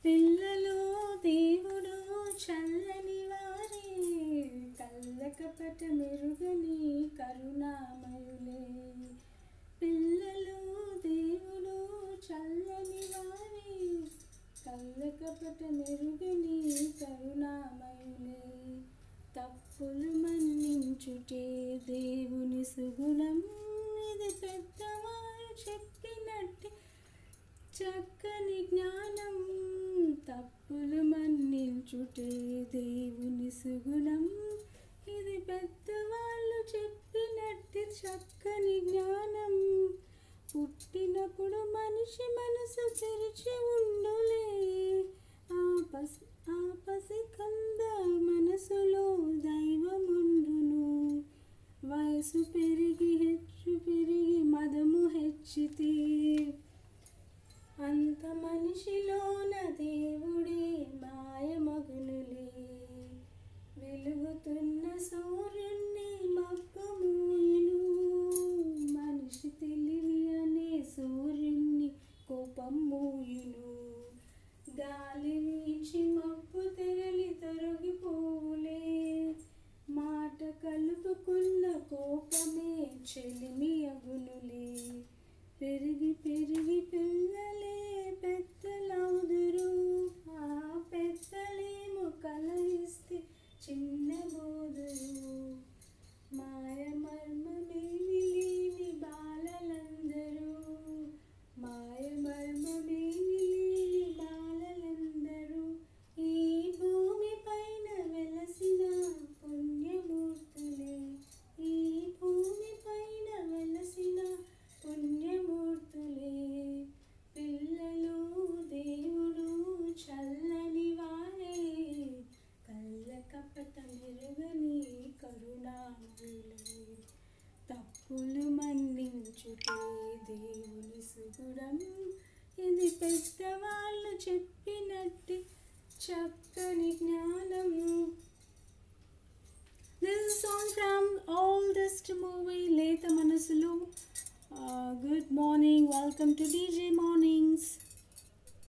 పిల్లలు దేవుడు చల్లని వారే, కళ్ళకపట మెరుగని కరుణామయులే. పిల్లలు దేవుడు చల్లని వారే, కళ్ళకపట మెరుగని కరుణామయులే. తప్పులు మన్నించుటే దేవుని సుగుణం, ఇది పెద్దవారు చెప్పినట్టే చక్కని జ్ఞానం. తప్పులు మన్నించుటే దేవుని సుగుణం, ఇది పెద్దవాళ్ళు చెప్పినట్టు చక్కని జ్ఞానం. పుట్టినప్పుడు మనిషి మనసు తెరిచి ఉండులే, ఆ పసికంద మనసులో దైవముండును. వయసు పెరిగి మదము హెచ్చితే, అంత మనిషిలోన దేవుడే మాయమగునులే. వెలుగుతున్న సూర్యుణ్ణి మబ్బు మూయును, మనిషి తెలివి అనే సూర్యుణ్ణి కోపం మూయును. గాలి వీచి మబ్బు తెరలి తొలగిపోవులే, మాట కలుపుకున్న కోపమే చెలిమి అగునులే. పెరిగి పిల్లలే పెద్దలవుదురు, ఆ పెద్దలేమో కలయిస్తే చిన్నబోదురు. మాయ మర్మమేమి లేని బాలలందరూ, మాయ మర్మమేమి లేని బాలలందరూ. ఈ భూమి పైన వెలసిన పుణ్యమూర్తులే, ఈ భూమి పైన వెలసిన పుణ్యమూర్తులే. పిల్లలు దేవుడు చల్లని వారే, కళ్ళకపట మెరుగని కరుణామయులే. తప్పులు మన్నించుటే దేవుని సుగుణం, ఇది పెద్దవాళ్ళు చెప్పినట్టు చక్కని జ్ఞానం. This is a song from oldest movie Leta Manasulo. Good morning, welcome to DJ Morning.